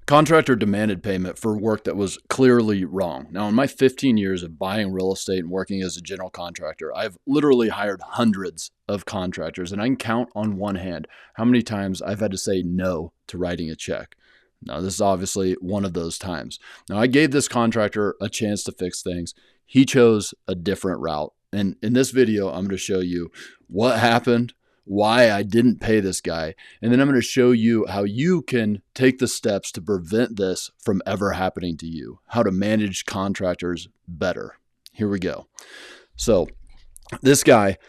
Contractor demanded payment for work that was clearly wrong. Now, in my 15 years of buying real estate and working as a general contractor, I've literally hired hundreds of contractors, and I can count on one hand how many times I've had to say no to writing a check. Now, this is obviously one of those times. Now, I gave this contractor a chance to fix things. He chose a different route. And in this video, I'm going to show you what happened, why I didn't pay this guy, and then I'm going to show you how you can take the steps to prevent this from ever happening to you, how to manage contractors better. Here we go. So this guy,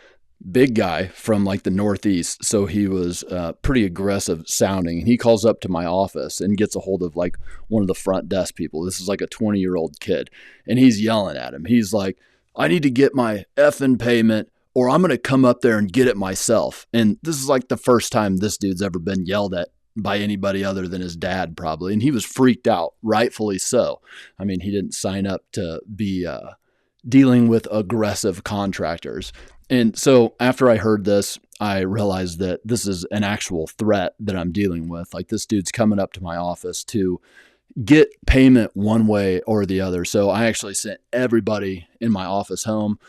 big guy from like the Northeast, so he was pretty aggressive sounding, and he calls up to my office and gets a hold of like one of the front desk people. This is like a 20-year-old kid, and he's yelling at him. He's like, I need to get my effing payment, or I'm going to come up there and get it myself. And this is like the first time this dude's ever been yelled at by anybody other than his dad, probably. And he was freaked out, rightfully so. I mean, he didn't sign up to be dealing with aggressive contractors. And so after I heard this, I realized that this is an actual threat that I'm dealing with. Like, this dude's coming up to my office to get payment one way or the other. So I actually sent everybody in my office home.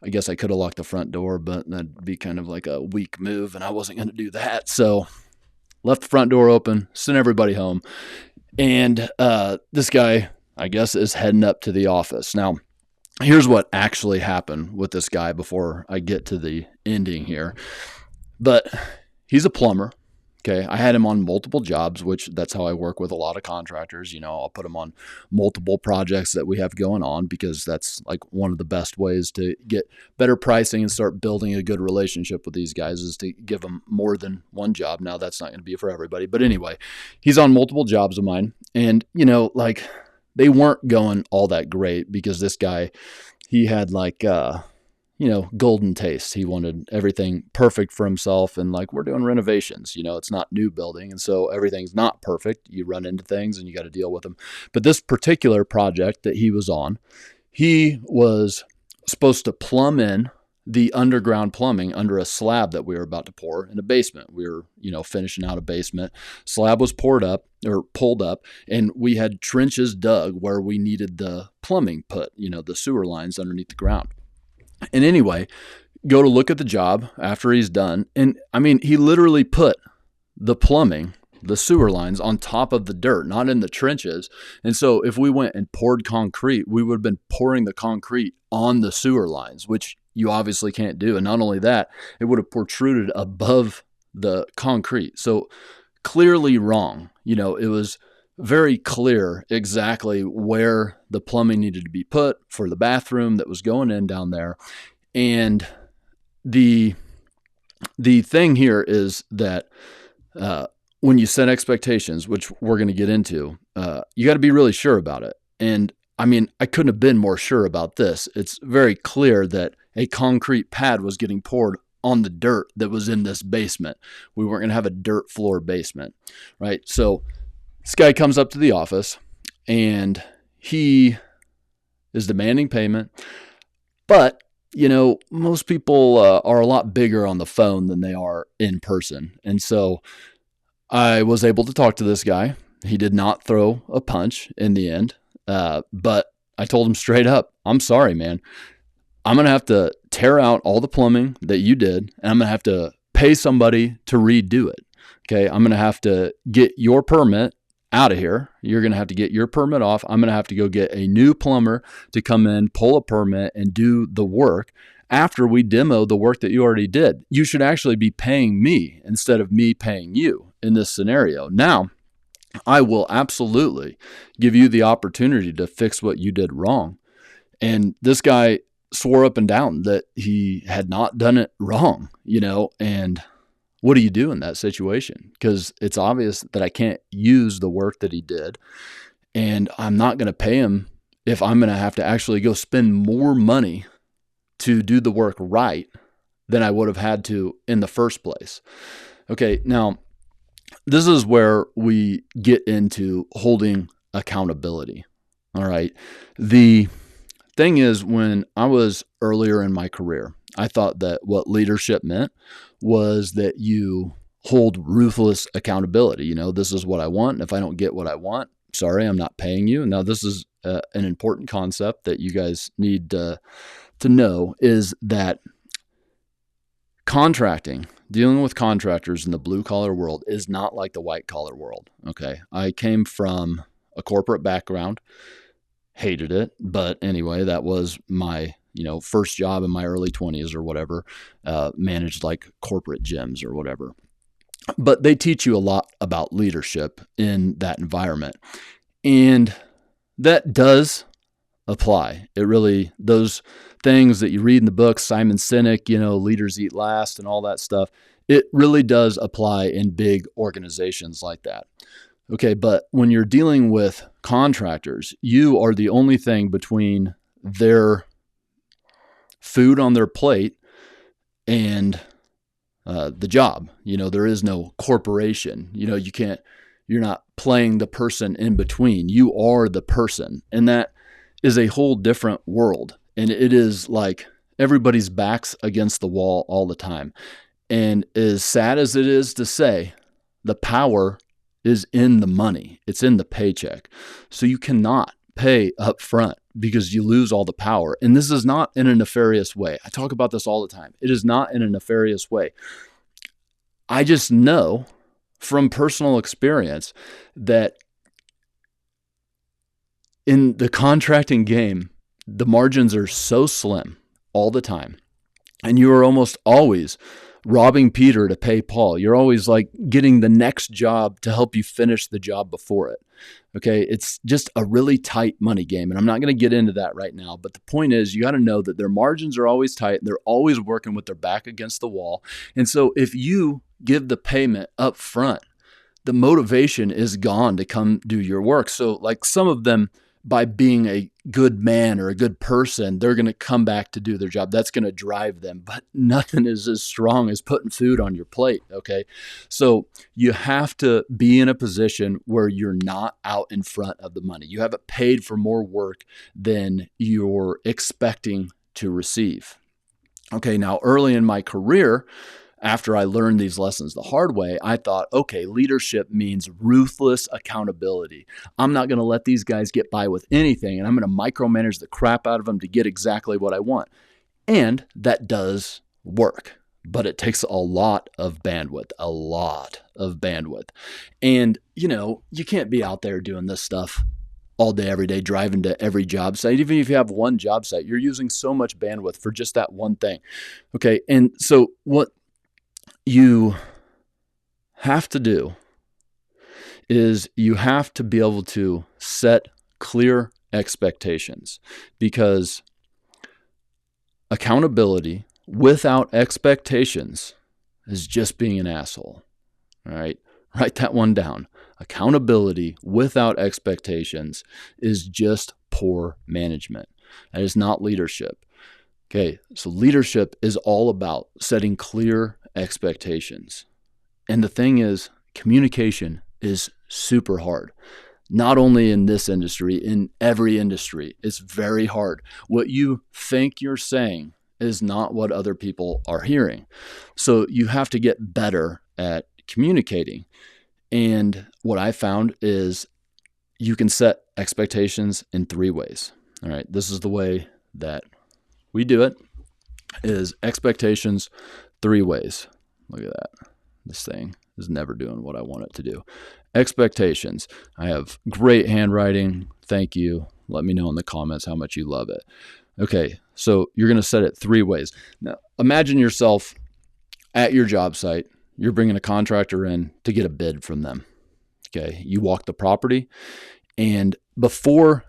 I guess I could have locked the front door, but that'd be kind of like a weak move, and I wasn't going to do that. So left the front door open, sent everybody home. And this guy, I guess, is heading up to the office. Now, here's what actually happened with this guy before I get to the ending here. But he's a plumber. Okay, I had him on multiple jobs, which that's how I work with a lot of contractors. You know, I'll put them on multiple projects that we have going on, because that's like one of the best ways to get better pricing and start building a good relationship with these guys, is to give them more than one job. Now, that's not going to be for everybody. But anyway, he's on multiple jobs of mine. And, you know, like, they weren't going all that great, because this guy, he had like, golden taste. He wanted everything perfect for himself. And like, we're doing renovations, it's not new building. And so everything's not perfect. You run into things and you got to deal with them. But this particular project that he was on, he was supposed to plumb in the underground plumbing under a slab that we were about to pour in a basement. We were, finishing out a basement. Slab was pulled up, and we had trenches dug where we needed the plumbing put, the sewer lines underneath the ground. And anyway, go to look at the job after he's done. And I mean, he literally put the plumbing, the sewer lines, on top of the dirt, not in the trenches. And so if we went and poured concrete, we would have been pouring the concrete on the sewer lines, which you obviously can't do. And not only that, it would have protruded above the concrete. So clearly wrong. It was very clear exactly where the plumbing needed to be put for the bathroom that was going in down there. And the thing here is that when you set expectations, which we're going to get into, you got to be really sure about it. And I mean, I couldn't have been more sure about this. It's very clear that a concrete pad was getting poured on the dirt that was in this basement. We weren't going to have a dirt floor basement, right? So this guy comes up to the office, and he is demanding payment. But, most people are a lot bigger on the phone than they are in person. And so I was able to talk to this guy. He did not throw a punch in the end. But I told him straight up, I'm sorry, man. I'm going to have to tear out all the plumbing that you did, and I'm going to have to pay somebody to redo it. Okay, I'm going to have to get your permit out of here. You're going to have to get your permit off. I'm going to have to go get a new plumber to come in, pull a permit, and do the work after we demo the work that you already did. You should actually be paying me instead of me paying you in this scenario. Now, I will absolutely give you the opportunity to fix what you did wrong. And this guy swore up and down that he had not done it wrong, and what do you do in that situation? Because it's obvious that I can't use the work that he did, and I'm not going to pay him if I'm going to have to actually go spend more money to do the work right than I would have had to in the first place. Okay, now this is where we get into holding accountability. All right. The thing is, when I was earlier in my career, I thought that what leadership meant was that you hold ruthless accountability. This is what I want. And if I don't get what I want, sorry, I'm not paying you. Now, this is an important concept that you guys need to know, is that contracting, dealing with contractors in the blue collar world is not like the white collar world. Okay. I came from a corporate background, hated it. But anyway, that was my, first job in my early 20s or whatever, managed like corporate gyms or whatever. But they teach you a lot about leadership in that environment. And that does apply. It really, those things that you read in the book, Simon Sinek, leaders eat last and all that stuff, it really does apply in big organizations like that. Okay, but when you're dealing with contractors, you are the only thing between their food on their plate and the job. There is no corporation. You're not playing the person in between. You are the person. And that is a whole different world. And it is like everybody's backs against the wall all the time. And as sad as it is to say, the power is in the money. It's in the paycheck. So you cannot pay up front because you lose all the power. And this is not in a nefarious way. I talk about this all the time. It is not in a nefarious way. I just know from personal experience that in the contracting game, the margins are so slim all the time. And you are almost always robbing Peter to pay Paul. You're always like getting the next job to help you finish the job before it. Okay. It's just a really tight money game. And I'm not going to get into that right now. But the point is, you got to know that their margins are always tight. They're always working with their back against the wall. And so if you give the payment up front, the motivation is gone to come do your work. So like some of them, by being a good man or a good person, they're going to come back to do their job. That's going to drive them. But nothing is as strong as putting food on your plate. Okay. So you have to be in a position where you're not out in front of the money. You haven't paid for more work than you're expecting to receive. Okay. Now, early in my career, after I learned these lessons the hard way, I thought, okay, leadership means ruthless accountability. I'm not going to let these guys get by with anything, and I'm going to micromanage the crap out of them to get exactly what I want. And that does work, but it takes a lot of bandwidth. And, you can't be out there doing this stuff all day, every day, driving to every job site. Even if you have one job site, you're using so much bandwidth for just that one thing. Okay, and so what you have to do is you have to be able to set clear expectations, because accountability without expectations is just being an asshole. All right. Write that one down. Accountability without expectations is just poor management. That is not leadership. Okay. So leadership is all about setting clear expectations. And the thing is, communication is super hard. Not only in this industry, in every industry, it's very hard. What you think you're saying is not what other people are hearing. So you have to get better at communicating. And what I found is you can set expectations in 3 ways. All right. This is the way that we do it, is expectations 3 ways. Look at that. This thing is never doing what I want it to do. Expectations. I have great handwriting. Thank you. Let me know in the comments how much you love it. Okay, so you're going to set it 3 ways. Now, imagine yourself at your job site. You're bringing a contractor in to get a bid from them. Okay, you walk the property, and before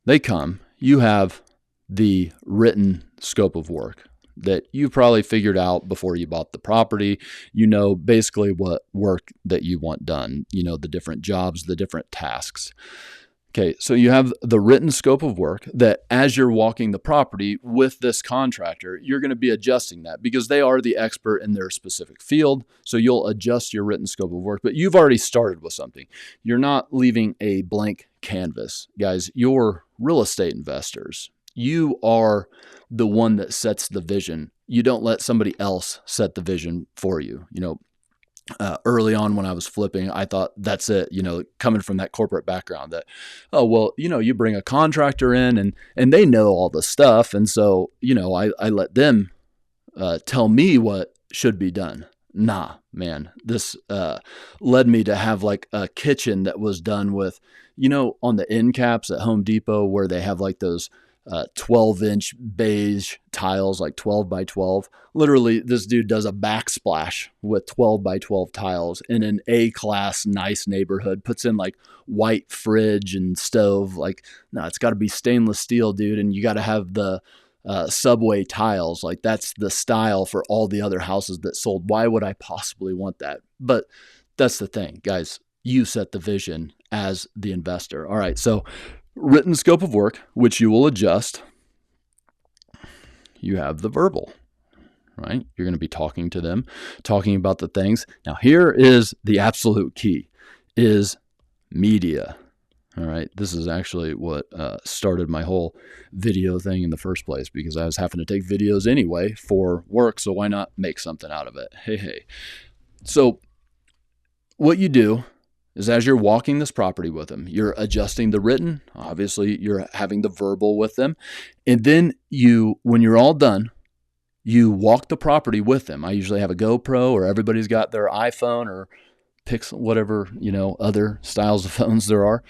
they come, you have the written scope of work that you probably figured out before you bought the property. You know basically what work that you want done, the different jobs, the different tasks. Okay, so you have the written scope of work that as you're walking the property with this contractor, you're going to be adjusting that because they are the expert in their specific field. So you'll adjust your written scope of work, but you've already started with something. You're not leaving a blank canvas. Guys, you're real estate investors. You are the one that sets the vision. You don't let somebody else set the vision for you. early on when I was flipping, I thought that's it, coming from that corporate background that, oh, well, you bring a contractor in and they know all the stuff. And so, I let them tell me what should be done. Nah, man, this led me to have like a kitchen that was done with, on the end caps at Home Depot where they have like those 12-inch beige tiles, like 12 by 12. Literally, this dude does a backsplash with 12 by 12 tiles in an A-class nice neighborhood, puts in like white fridge and stove. Like, no, it's got to be stainless steel, dude. And you got to have the subway tiles. Like, that's the style for all the other houses that sold. Why would I possibly want that? But that's the thing, guys. You set the vision as the investor. All right. So written scope of work, which you will adjust. You have the verbal, right? You're going to be talking to them, talking about the things. Now, here is the absolute key, is media. All right. This is actually what started my whole video thing in the first place, because I was having to take videos anyway for work. So why not make something out of it? Hey. So what you do is, as you're walking this property with them, you're adjusting the written. Obviously, you're having the verbal with them. And then when you're all done, you walk the property with them. I usually have a GoPro, or everybody's got their iPhone or Pixel, whatever, other styles of phones there are.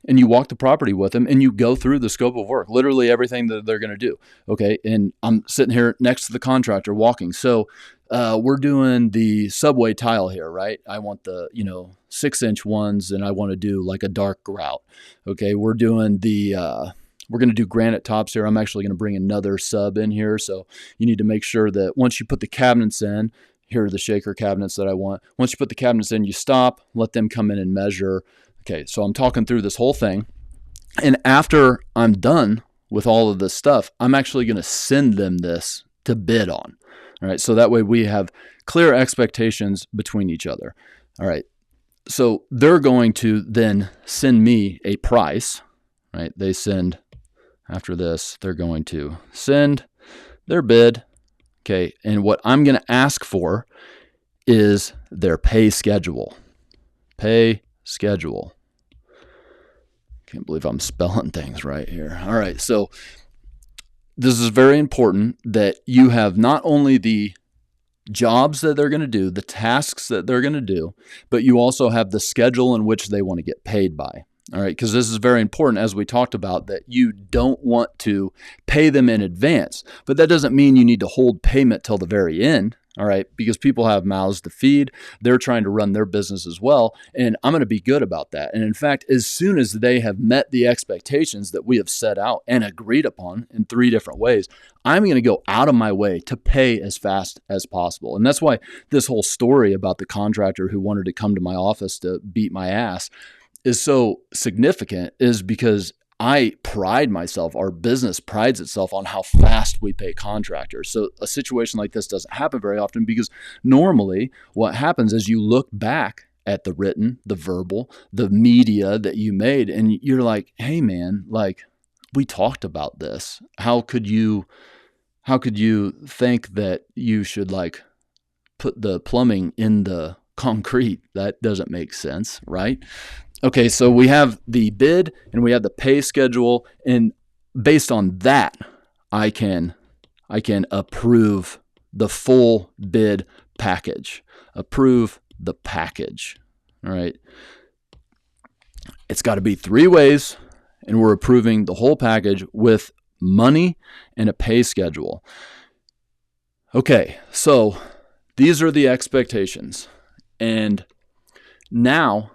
And you walk the property with them and you go through the scope of work, literally everything that they're going to do. Okay. And I'm sitting here next to the contractor walking. So we're doing the subway tile here, right? I want the, 6-inch ones, and I want to do like a dark grout. Okay. We're doing we're going to do granite tops here. I'm actually going to bring another sub in here. So you need to make sure that once you put the cabinets in, here are the shaker cabinets that I want. Once you put the cabinets in, you stop, let them come in and measure. Okay. So I'm talking through this whole thing. And after I'm done with all of this stuff, I'm actually going to send them this to bid on. All right. So that way we have clear expectations between each other. All right. So they're going to then send me a price, right? After this, they're going to send their bid. Okay. And what I'm going to ask for is their pay schedule. Pay schedule. Can't believe I'm spelling things right here. All right. So this is very important that you have not only the jobs that they're going to do, the tasks that they're going to do, but you also have the schedule in which they want to get paid by. All right. Because this is very important, as we talked about, that you don't want to pay them in advance, but that doesn't mean you need to hold payment till the very end. All right. Because people have mouths to feed. They're trying to run their business as well. And I'm going to be good about that. And in fact, as soon as they have met the expectations that we have set out and agreed upon in 3 different ways, I'm going to go out of my way to pay as fast as possible. And that's why this whole story about the contractor who wanted to come to my office to beat my ass is so significant, is because I pride myself, our business prides itself on how fast we pay contractors. So a situation like this doesn't happen very often, because normally what happens is you look back at the written, the verbal, the media that you made, and you're like, hey man, like, we talked about this. How could you think that you should like put the plumbing in the concrete? That doesn't make sense, right? Okay, so we have the bid and we have the pay schedule, and based on that, I can approve the full bid package. Approve the package. All right. It's got to be 3 ways, and we're approving the whole package with money and a pay schedule. Okay, so these are the expectations. And now,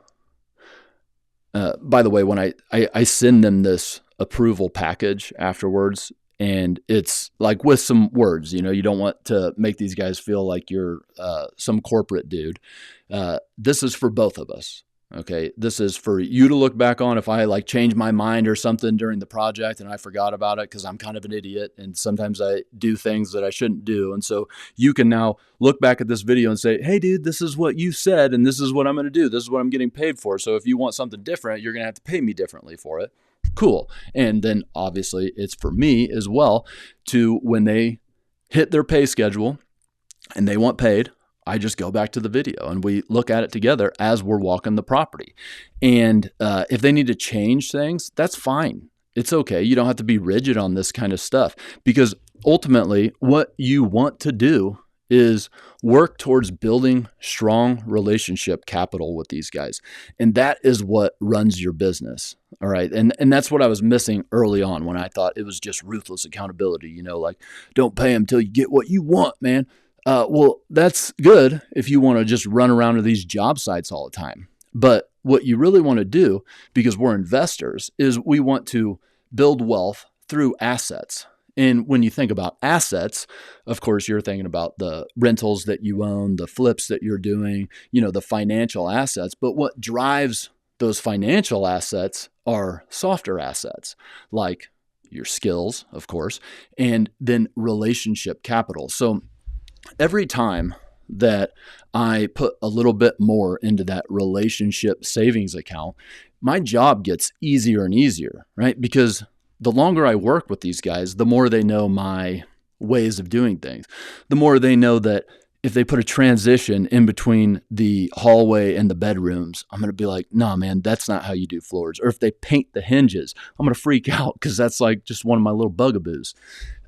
by the way, when I send them this approval package afterwards, and it's like with some words, you don't want to make these guys feel like you're some corporate dude. This is for both of us. Okay. This is for you to look back on if I like change my mind or something during the project and I forgot about it, because I'm kind of an idiot and sometimes I do things that I shouldn't do. And so you can now look back at this video and say, hey dude, this is what you said and this is what I'm going to do. This is what I'm getting paid for. So if you want something different, you're going to have to pay me differently for it. Cool. And then obviously it's for me as well to, when they hit their pay schedule and they want paid, I just go back to the video and we look at it together as we're walking the property. And if they need to change things, that's fine. It's okay. You don't have to be rigid on this kind of stuff, because ultimately what you want to do is work towards building strong relationship capital with these guys. And that is what runs your business. All right. And that's what I was missing early on when I thought it was just ruthless accountability, like don't pay them till you get what you want, man. Well, that's good if you want to just run around to these job sites all the time. But what you really want to do, because we're investors, is we want to build wealth through assets. And when you think about assets, of course, you're thinking about the rentals that you own, the flips that you're doing, the financial assets. But what drives those financial assets are softer assets, like your skills, of course, and then relationship capital. So every time that I put a little bit more into that relationship savings account, my job gets easier and easier, right? Because the longer I work with these guys, the more they know my ways of doing things. The more they know that if they put a transition in between the hallway and the bedrooms, I'm going to be like, nah, man, that's not how you do floors. Or if they paint the hinges, I'm going to freak out because that's like just one of my little bugaboos.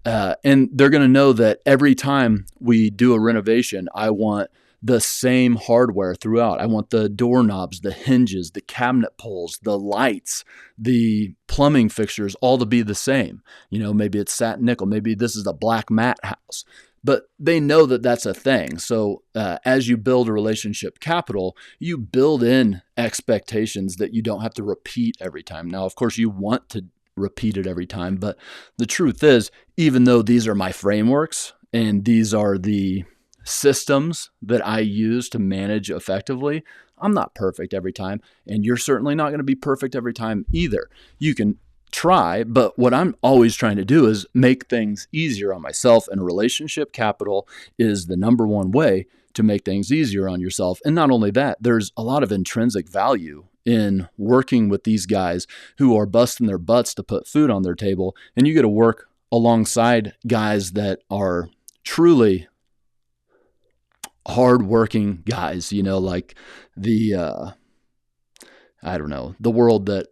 And they're going to know that every time we do a renovation, I want the same hardware throughout. I want the doorknobs, the hinges, the cabinet pulls, the lights, the plumbing fixtures all to be the same. Maybe it's satin nickel. Maybe this is a black matte house. But they know that that's a thing. So as you build a relationship capital, you build in expectations that you don't have to repeat every time. Now, of course, you want to repeat it every time. But the truth is, even though these are my frameworks and these are the systems that I use to manage effectively, I'm not perfect every time. And you're certainly not going to be perfect every time either. You can try, but what I'm always trying to do is make things easier on myself, and relationship capital is the number one way to make things easier on yourself. And not only that, there's a lot of intrinsic value in working with these guys who are busting their butts to put food on their table. And you get to work alongside guys that are truly hardworking guys, like the, the world that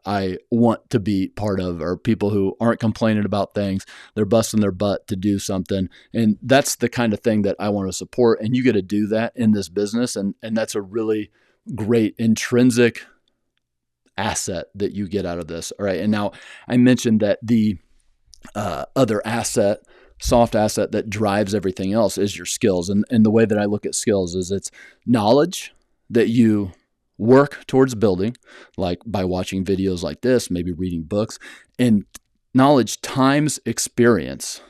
I want to be part of are people who aren't complaining about things. They're busting their butt to do something. And that's the kind of thing that I want to support. And you get to do that in this business. And that's a really great intrinsic asset that you get out of this. All right. And now I mentioned that the other asset, soft asset that drives everything else is your skills. And the way that I look at skills is it's knowledge that you work towards building, like by watching videos like this, maybe reading books, and knowledge times experience.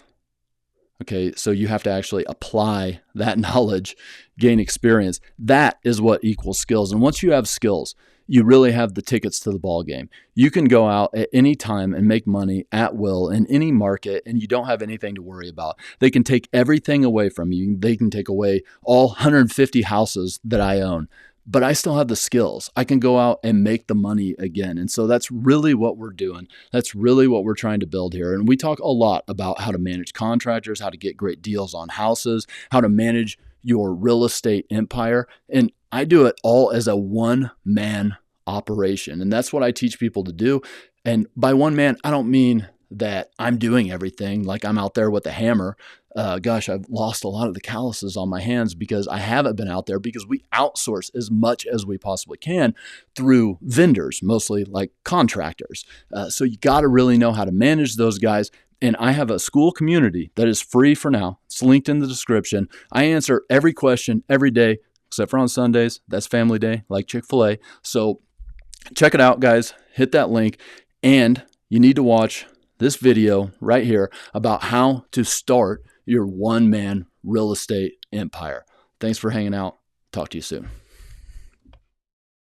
Okay, so you have to actually apply that knowledge, gain experience. That is what equals skills. And once you have skills, you really have the tickets to the ball game. You can go out at any time and make money at will in any market, and you don't have anything to worry about. They can take everything away from you. They can take away all 150 houses that I own, but I still have the skills. I can go out and make the money again. And so that's really what we're doing. That's really what we're trying to build here. And we talk a lot about how to manage contractors, how to get great deals on houses, how to manage your real estate empire. And I do it all as a one-man operation. And that's what I teach people to do. And by one man, I don't mean that I'm doing everything, like I'm out there with a hammer. I've lost a lot of the calluses on my hands because I haven't been out there, because we outsource as much as we possibly can through vendors, mostly like contractors. So you got to really know how to manage those guys. And I have a school community that is free for now. It's linked in the description. I answer every question every day, except for on Sundays. That's family day, like Chick-fil-A. So check it out, guys. Hit that link. And you need to watch this video right here about how to start your one-man real estate empire. Thanks for hanging out. Talk to you soon.